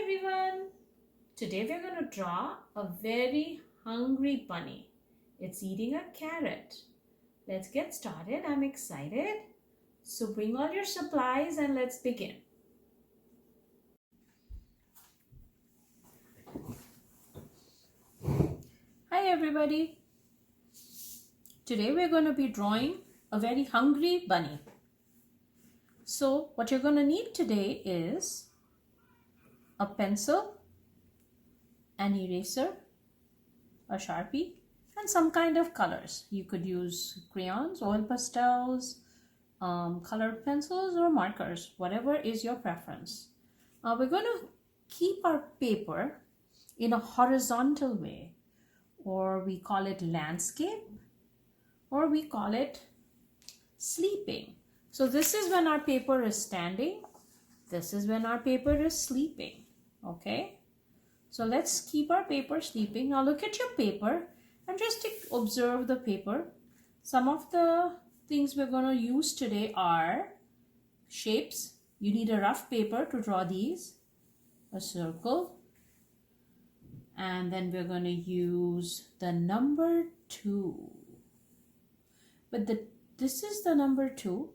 everyone! Today we're going to draw a very hungry bunny. It's eating a carrot. Let's get started. I'm excited. So bring all your supplies and let's begin. Hi everybody! Today we're going to be drawing a very hungry bunny. So what you're going to need today is a pencil, an eraser, a Sharpie, and some kind of colors. You could use crayons, oil pastels, colored pencils, or markers, whatever is your preference. We're going to keep our paper in a horizontal way, or we call it landscape, or we call it sleeping. So this is when our paper is standing. This is when our paper is sleeping. Okay, so let's keep our paper sleeping. Now look at your paper and just observe the paper. Some of the things we're going to use today are shapes. You need a rough paper to draw these, a circle, and then we're going to use the number 2. But this is the number 2.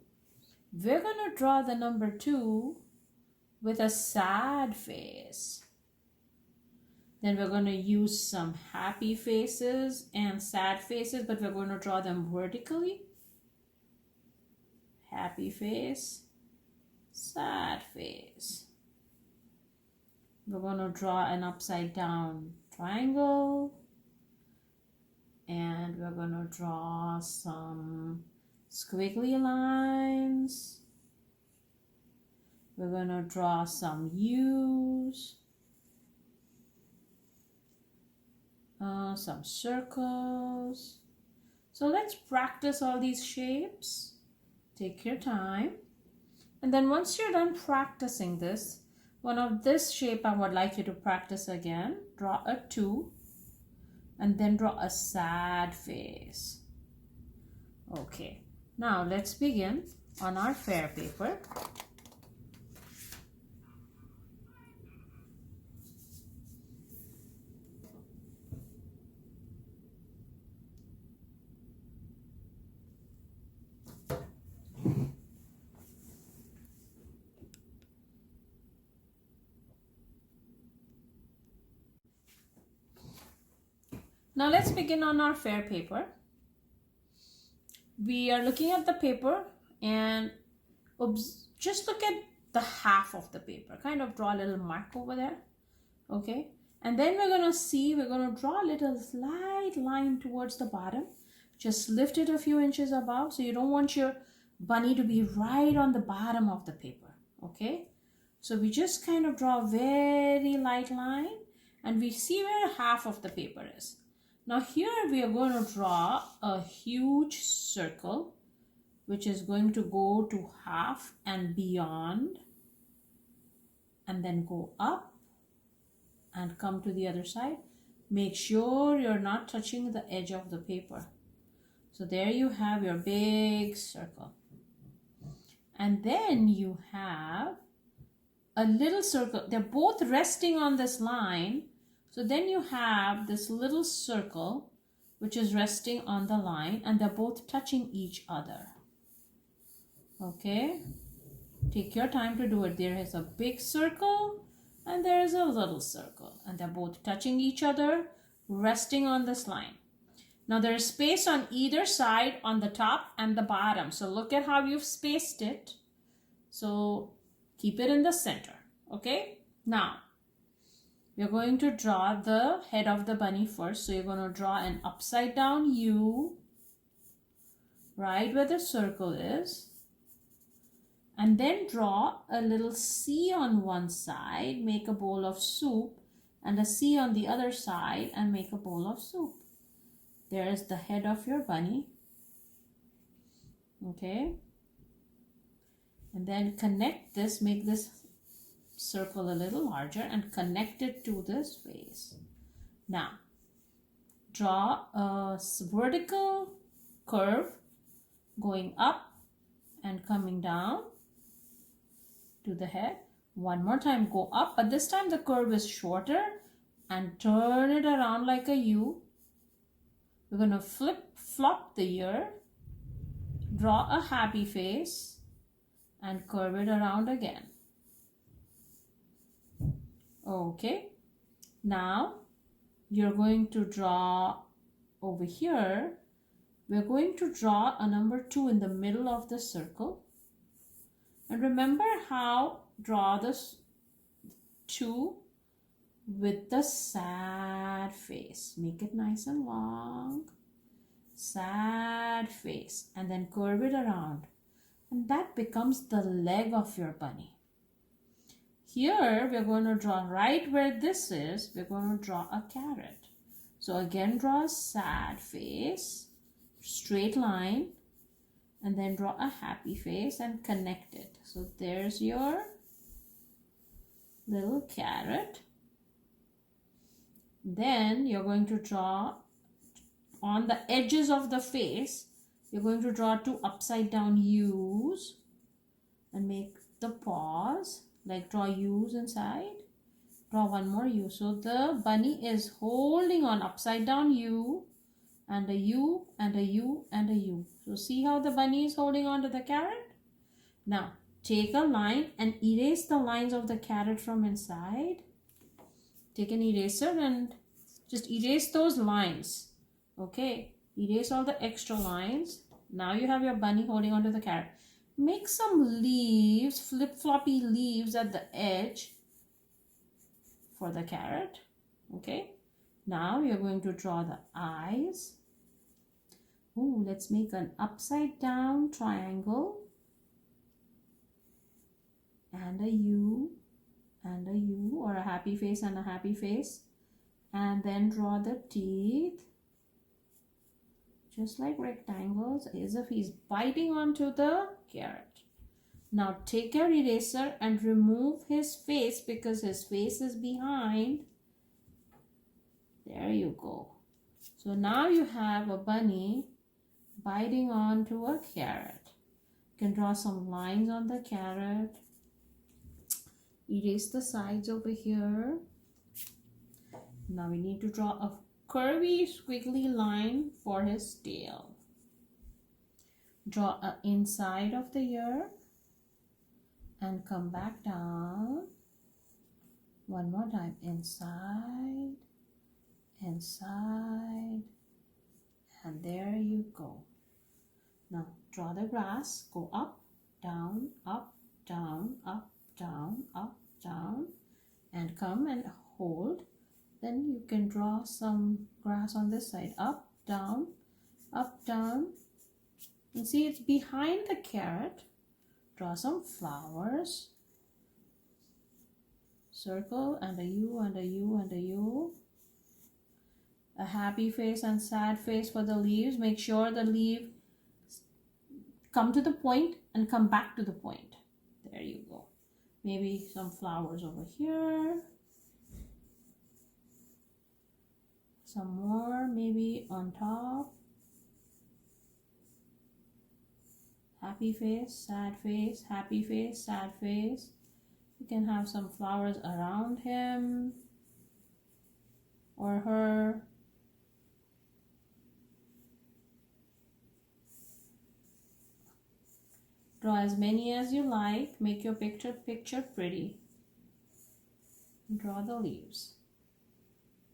We're going to draw the number 2 with a sad face. Then we're going to use some happy faces and sad faces, but we're going to draw them vertically. Happy face, sad face. We're going to draw an upside down triangle. And we're going to draw some squiggly lines. We're going to draw some U's, some circles. So let's practice all these shapes. Take your time. And then once you're done practicing this, one of this shape I would like you to practice again. Draw a 2 and then draw a sad face. Okay, now let's begin on our fair paper. Now let's begin on our fair paper. We are looking at the paper and just look at the half of the paper. Kind of draw a little mark over there. Okay. And then we're going to draw a little slight line towards the bottom. Just lift it a few inches above. So you don't want your bunny to be right on the bottom of the paper. Okay. So we just kind of draw a very light line and we see where half of the paper is. Now here we are going to draw a huge circle which is going to go to half and beyond and then go up and come to the other side. Make sure you're not touching the edge of the paper. So there you have your big circle. And then you have a little circle. They're both resting on this line. So then you have this little circle which is resting on the line and they're both touching each other. Okay, take your time to do it. There is a big circle and there is a little circle and they're both touching each other, resting on this line. Now there is space on either side on the top and the bottom. So look at how you've spaced it. So keep it in the center. Okay, now you're going to draw the head of the bunny first. So you're going to draw an upside down U right where the circle is. And then draw a little C on one side, make a bowl of soup, and a C on the other side and make a bowl of soup. There is the head of your bunny. Okay. And then connect this, make this circle a little larger and connect it to this face. Now draw a vertical curve going up and coming down to the head One more time, go up, but this time the curve is shorter, and turn it around like a U. We're going to flop the ear, draw a happy face, and curve it around again. Okay, now you're going to draw over here. We're going to draw a number 2 in the middle of the circle. And remember how draw this 2 with the sad face. Make it nice and long. Sad face. And then curve it around. And that becomes the leg of your bunny. Here we're going to draw right where this is. We're going to draw a carrot. So again, draw a sad face, straight line, and then draw a happy face and connect it. So there's your little carrot. Then you're going to draw on the edges of the face, you're going to draw 2 upside down U's and make the paws, like draw U's inside. Draw one more U. So the bunny is holding on upside down U and a U and a U and a U. So see how the bunny is holding on to the carrot? Now take a line and erase the lines of the carrot from inside. Take an eraser and just erase those lines. Okay, erase all the extra lines. Now you have your bunny holding onto the carrot. Make some leaves, flip-floppy leaves at the edge for the carrot. Okay, now you're going to draw the eyes. Ooh, let's make an upside down triangle and a U and a U, or a happy face and a happy face, and then draw the teeth just like rectangles, as if he's biting onto the carrot. Now take your eraser and remove his face because his face is behind. There you go. So now you have a bunny biting onto a carrot. You can draw some lines on the carrot. Erase the sides over here. Now we need to draw a curvy squiggly line for his tail. Draw an inside of the ear and come back down. One more time. Inside, inside, and there you go. Now draw the grass. Go up, down, up, down, up, down, up, down, and come and hold. Then you can draw some grass on this side. Up, down, and see it's behind the carrot. Draw some flowers. Circle and a U and a U and a U. A happy face and sad face for the leaves. Make sure the leaf come to the point and come back to the point. There you go. Maybe some flowers over here. Some more maybe on top. Happy face, sad face, happy face, sad face. You can have some flowers around him or her. Draw as many as you like. Make your picture pretty. Draw the leaves.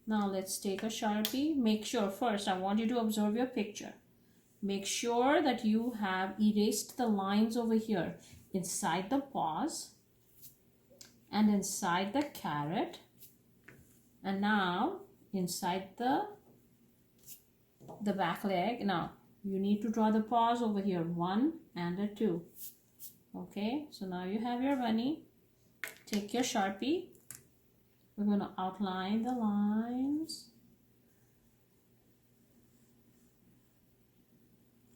Now let's take a Sharpie. Make sure first, I want you to observe your picture. Make sure that you have erased the lines over here inside the paws and inside the carrot, and now inside the back leg. Now you need to draw the paws over here, 1 and a 2. Okay, so now you have your bunny. Take your Sharpie. We're going to outline the lines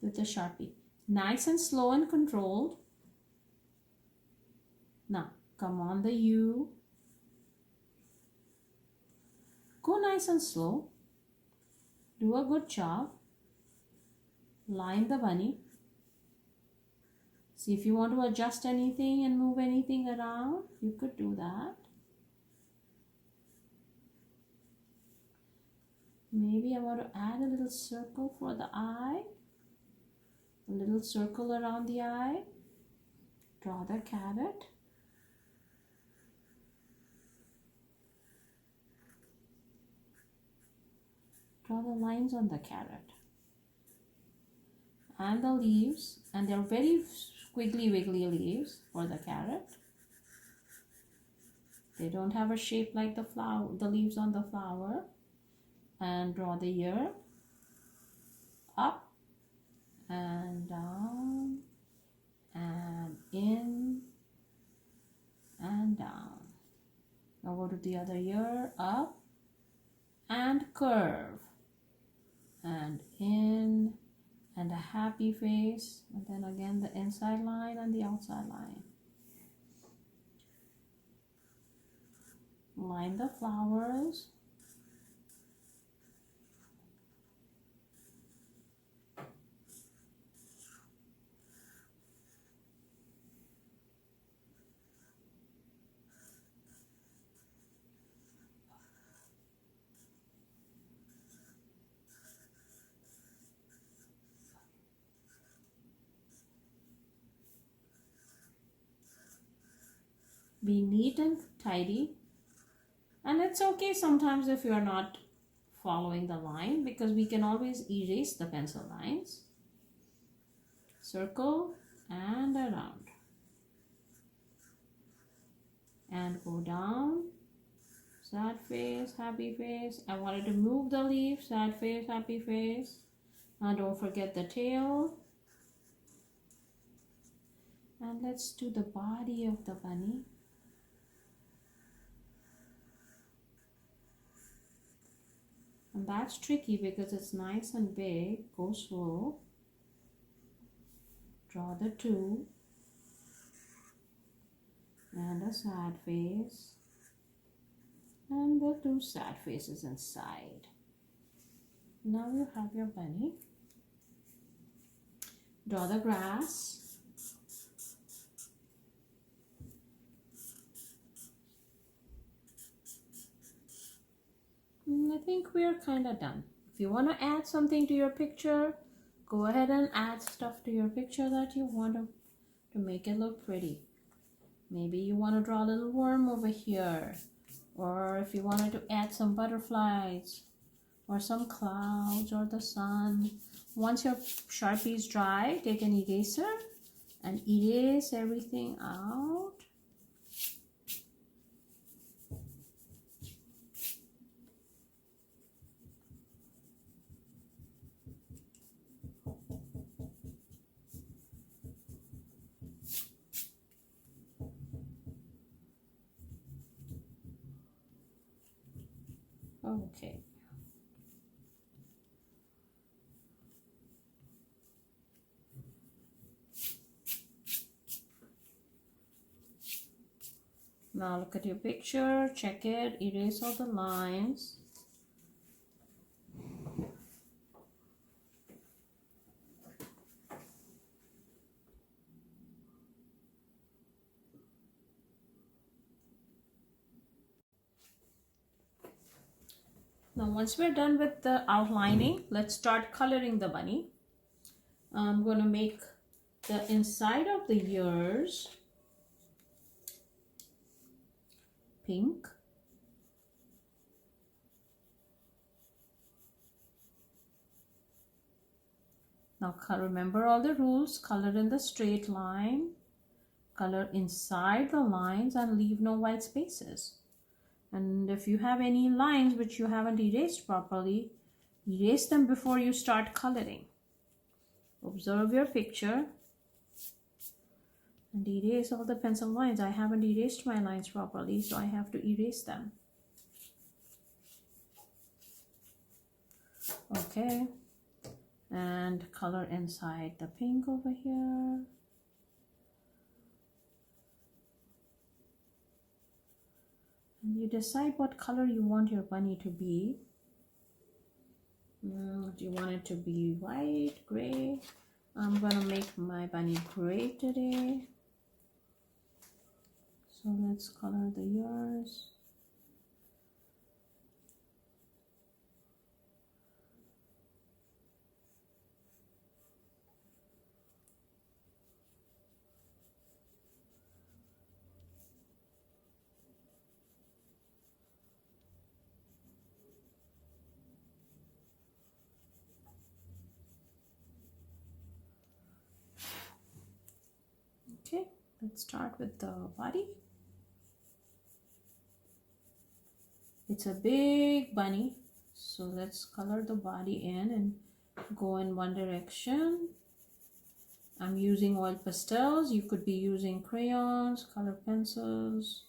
with the Sharpie. Nice and slow and controlled. Now, come on the U. Go nice and slow. Do a good job. Line the bunny. See, if you want to adjust anything and move anything around, you could do that. Maybe I want to add a little circle for the eye. A little circle around the eye. Draw the carrot. Draw the lines on the carrot. And the leaves, and they're very squiggly wiggly leaves for the carrot. They don't have a shape like the flower, the leaves on the flower. And draw the ear up and down and in and down. Now go to the other ear, up and curve and in and a happy face, and then again the inside line and the outside line. Line the flowers. Be neat and tidy, and it's okay sometimes if you're not following the line, because we can always erase the pencil lines. Circle and around and go down. Sad face, happy face. I wanted to move the leaf. Sad face, happy face. Now don't forget the tail. And let's do the body of the bunny. And that's tricky because it's nice and big. Go slow. Draw the two. And a sad face. And the two sad faces inside. Now you have your bunny. Draw the grass. I think we are kind of done. If you want to add something to your picture, go ahead and add stuff to your picture that you want to make it look pretty. Maybe you want to draw a little worm over here, or if you wanted to add some butterflies or some clouds or the sun. Once your Sharpie is dry, take an eraser and erase everything out. Okay. Now look at your picture, check it, erase all the lines. Now once we're done with the outlining, let's start coloring the bunny. I'm going to make the inside of the ears pink. Now remember all the rules. Color in the straight line, color inside the lines, and leave no white spaces. And if you have any lines which you haven't erased properly, erase them before you start coloring. Observe your picture and erase all the pencil lines. I haven't erased my lines properly, so I have to erase them. Okay, and color inside the pink over here. And you decide what color you want your bunny to be. Do you want it to be white, gray, I'm gonna make my bunny gray today. So let's color the ears. Okay, let's start with the body. It's a big bunny, so let's color the body in and go in one direction. I'm using oil pastels. You could be using crayons, color pencils.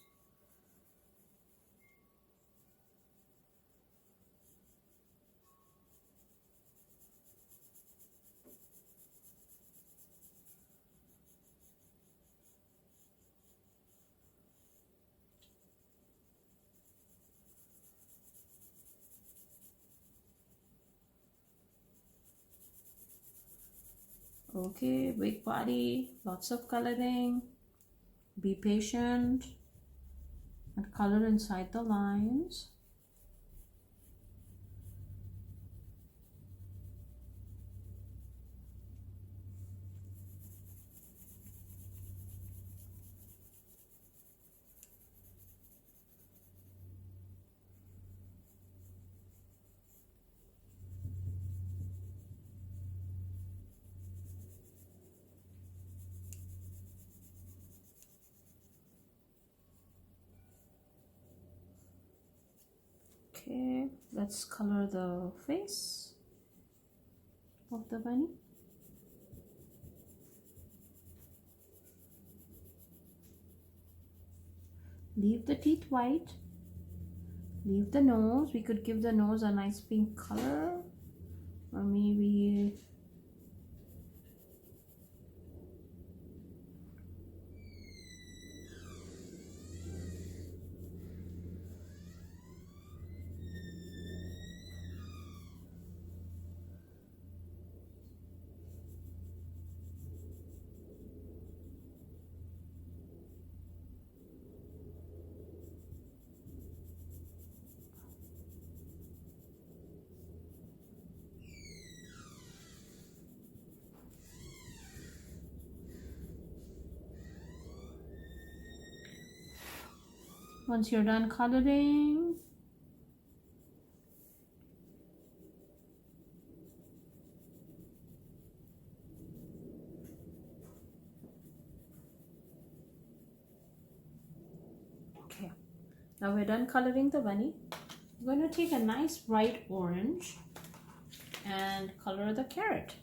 Okay, big body, lots of coloring. Be patient and color inside the lines. Okay, let's color the face of the bunny. Leave the teeth white. Leave the nose. We could give the nose a nice pink color, or maybe once you're done coloring, okay, now we're done coloring the bunny. I'm going to take a nice bright orange and color the carrot.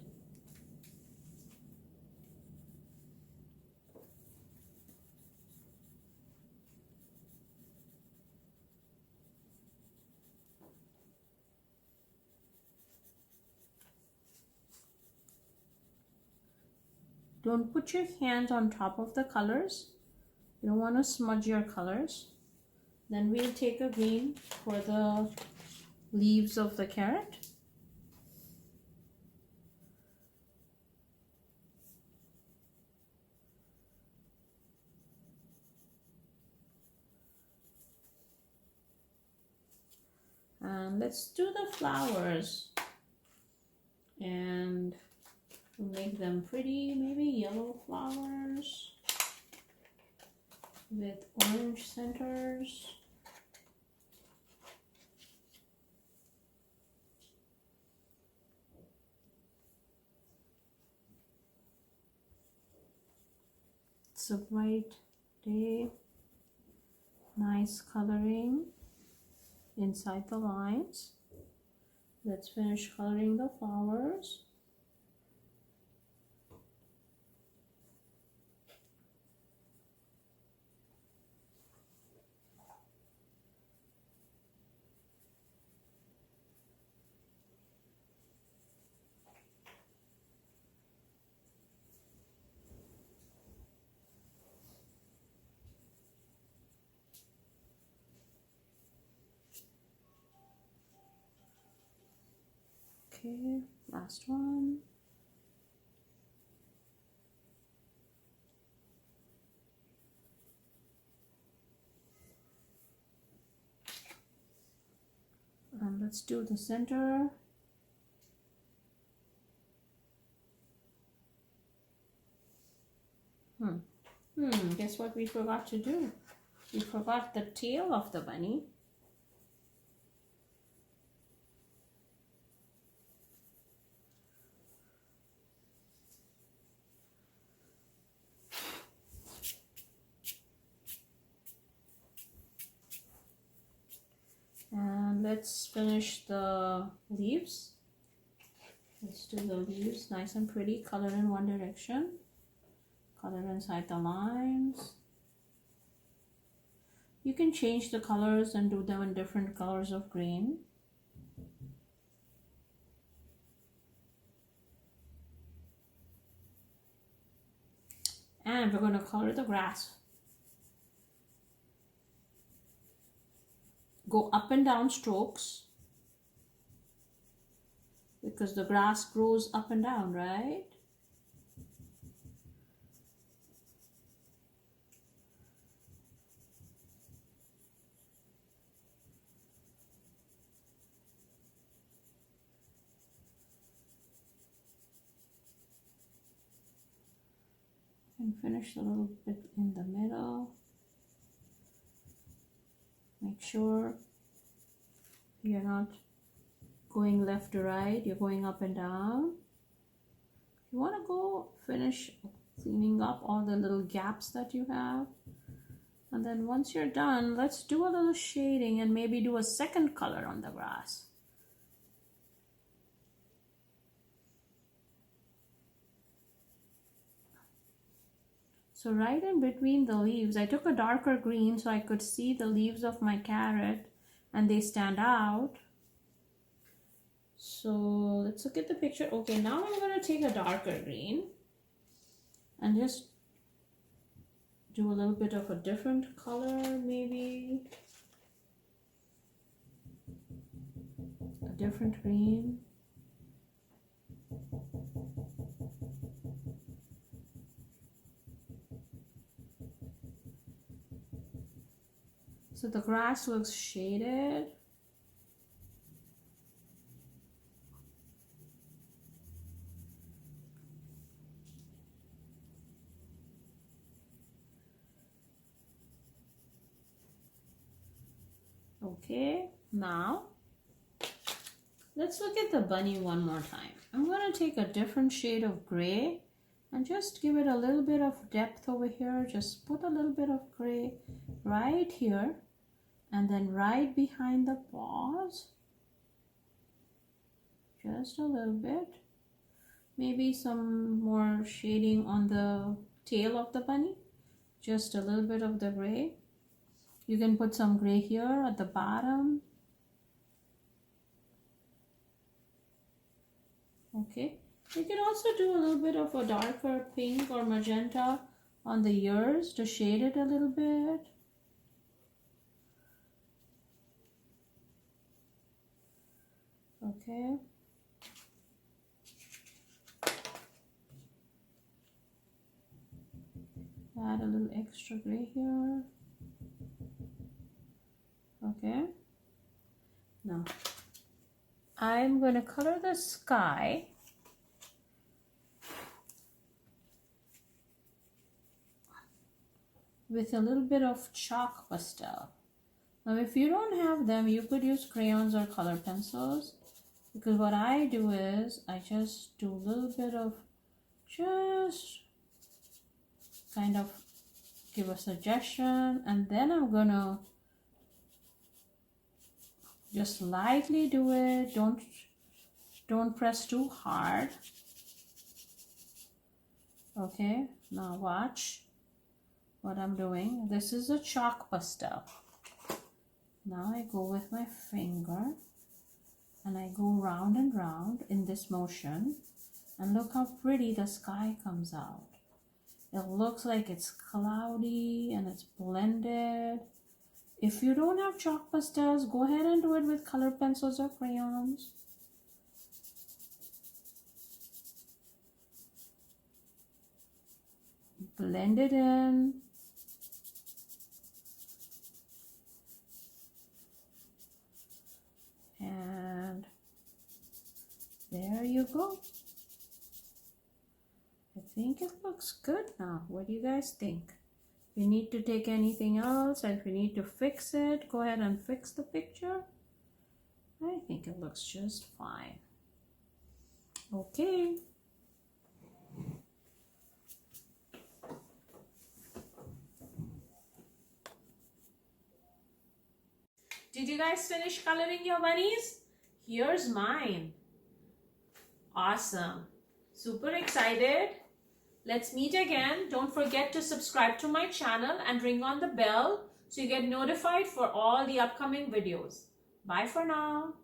Don't put your hands on top of the colors. You don't want to smudge your colors. Then we'll take a green for the leaves of the carrot. And let's do the flowers and make them pretty, maybe yellow flowers with orange centers. It's a bright day, nice coloring inside the lines. Let's finish coloring the flowers. Okay, last one. And let's do the center. Guess what we forgot to do? We forgot the tail of the bunny. And let's finish the leaves. Let's do the leaves nice and pretty, color in one direction. Color inside the lines. You can change the colors and do them in different colors of green. And we're going to color the grass. Go up and down strokes, because the grass grows up and down, right? And finish a little bit in the middle. Make sure you're not going left to right, you're going up and down. You want to go finish cleaning up all the little gaps that you have. And then once you're done, let's do a little shading and maybe do a second color on the grass. So right in between the leaves, I took a darker green so I could see the leaves of my carrot and they stand out. So let's look at the picture. Okay, now I'm going to take a darker green and just do a little bit of a different color, maybe a different green. So the grass looks shaded. Okay, now let's look at the bunny one more time. I'm going to take a different shade of gray and just give it a little bit of depth over here. Just put a little bit of gray right here and then right behind the paws. Just a little bit. Maybe some more shading on the tail of the bunny. Just a little bit of the gray. You can put some gray here at the bottom. Okay. You can also do a little bit of a darker pink or magenta on the ears to shade it a little bit. Okay. Add a little extra gray here. Okay. Now, I'm going to color the sky with a little bit of chalk pastel. Now, if you don't have them, you could use crayons or color pencils. Because what I do is, I just do a little bit of, just kind of give a suggestion, and then I'm gonna just lightly do it. Don't press too hard. Okay, now watch what I'm doing. This is a chalk pastel. Now I go with my finger and I go round and round in this motion, and look how pretty the sky comes out. It looks like it's cloudy and it's blended. If you don't have chalk pastels, go ahead and do it with color pencils or crayons. Blend it in. There you go. I think it looks good now. What do you guys think? If you need to take anything else, or if you need to fix it, go ahead and fix the picture. I think it looks just fine. Okay. Did you guys finish coloring your bunnies? Here's mine. Awesome. Super excited. Let's meet again. Don't forget to subscribe to my channel and ring on the bell so you get notified for all the upcoming videos. Bye for now.